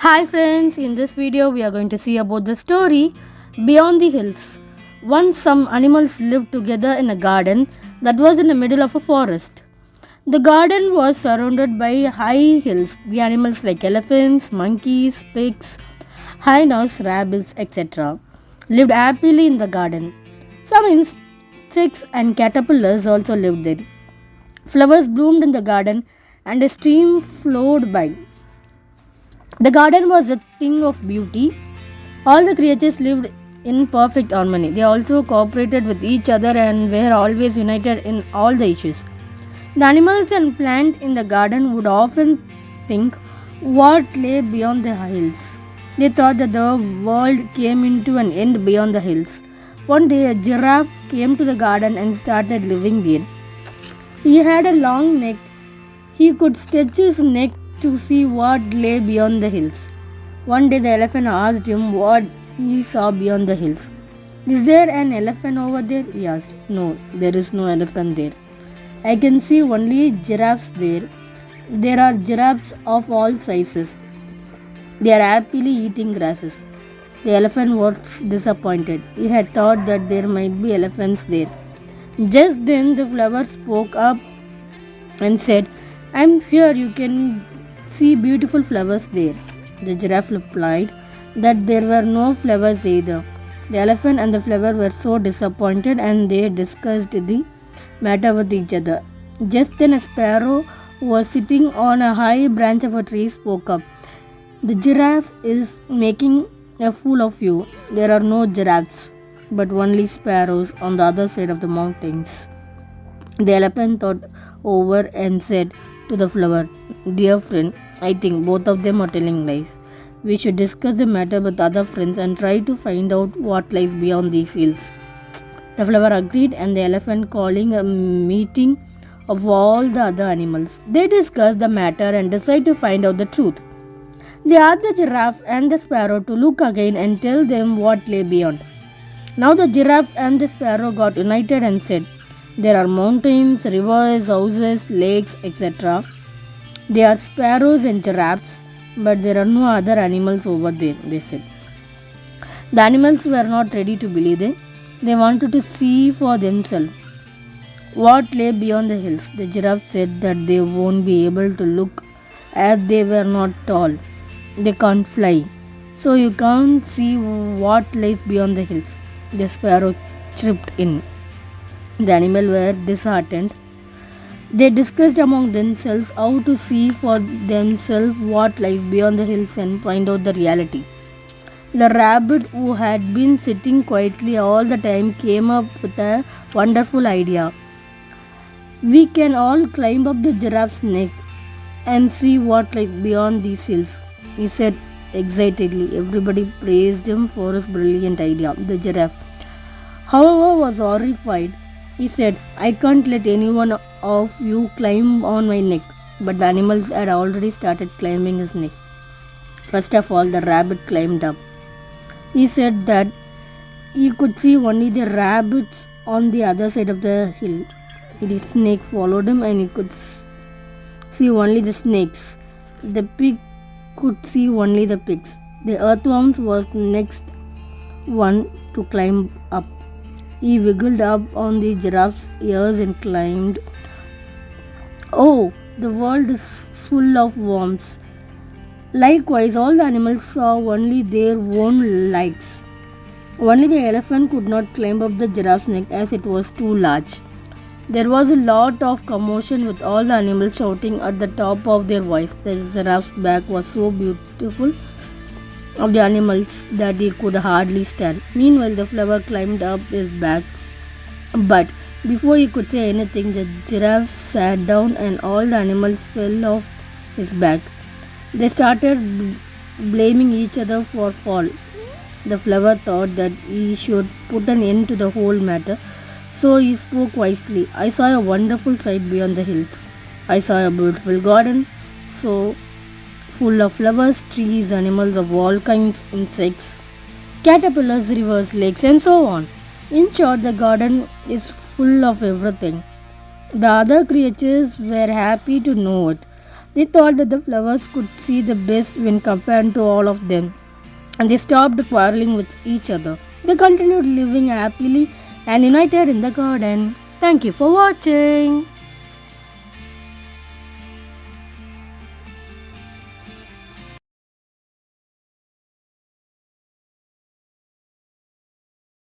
Hi friends, in this video we are going to see about the story Beyond the Hills. Once some animals lived together in a garden that was in the middle of a forest. The garden was surrounded by high hills. The animals like elephants, monkeys, pigs, hyenas, rabbits, etc. lived happily in the garden. Some insects and caterpillars also lived there. Flowers bloomed in the garden and a stream flowed by. The garden was a thing of beauty. All the creatures lived in perfect harmony. They also cooperated with each other and were always united in all the issues. The animals and plants in the garden would often think what lay beyond the hills. They thought that the world came into an end beyond the hills. One day, a giraffe came to the garden and started living there. He had a long neck. He could stretch his neck to see what lay beyond the hills. One day the elephant asked him what he saw beyond the hills. Is there an elephant over there? He asked. No, there is no elephant there. I can see only giraffes there. There are giraffes of all sizes. They are happily eating grasses. The elephant was disappointed. He had thought that there might be elephants there. Just then the flower spoke up and said, I'm sure you can see beautiful flowers there. The giraffe replied that there were no flowers either. The elephant and the flower were so disappointed and they discussed the matter with each other. Just then a sparrow who was sitting on a high branch of a tree spoke up. The giraffe is making a fool of you. There are no giraffes, but only sparrows on the other side of the mountains. The elephant thought over and said to the flower, Dear friend, I think both of them are telling lies. We should discuss the matter with other friends and try to find out what lies beyond these hills. The flower agreed and the elephant calling a meeting of all the other animals. They discussed the matter and decided to find out the truth. They asked the giraffe and the sparrow to look again and tell them what lay beyond. Now the giraffe and the sparrow got united and said, There are mountains, rivers, houses, lakes, etc. There are sparrows and giraffes, but there are no other animals over there, they said. The animals were not ready to believe it. They wanted to see for themselves what lay beyond the hills. The giraffe said that they won't be able to look as they were not tall. They can't fly. So you can't see what lies beyond the hills. The sparrow chirped in. The animals were disheartened. They discussed among themselves how to see for themselves what lies beyond the hills and find out the reality. The rabbit, who had been sitting quietly all the time, came up with a wonderful idea. We can all climb up the giraffe's neck and see what lies beyond these hills, he said excitedly. Everybody praised him for his brilliant idea. The giraffe, however, was horrified. He said, I can't let anyone of you climb on my neck. But the animals had already started climbing his neck. First of all, the rabbit climbed up. He said that he could see only the rabbits on the other side of the hill. The snake followed him and he could see only the snakes. The pig could see only the pigs. The earthworm was the next one to climb up. He wiggled up on the giraffe's ears and climbed. Oh, the world is full of worms. Likewise, all the animals saw only their own lights. Only the elephant could not climb up the giraffe's neck as it was too large. There was a lot of commotion with all the animals shouting at the top of their voice. The giraffe's back was so beautiful of the animals that he could hardly stand. Meanwhile, the flower climbed up his back, but before he could say anything, the giraffe sat down and all the animals fell off his back. They started blaming each other for fall. The flower thought that he should put an end to the whole matter, so he spoke wisely. I saw a wonderful sight beyond the hills. I saw a beautiful garden, so full of flowers, trees, animals of all kinds, insects, caterpillars, rivers, lakes, and so on. In short, the garden is full of everything. The other creatures were happy to know it, They thought that the flowers could see the best when compared to all of them, and they stopped quarreling with each other. They continued living happily and united in the garden. Thank you for watching.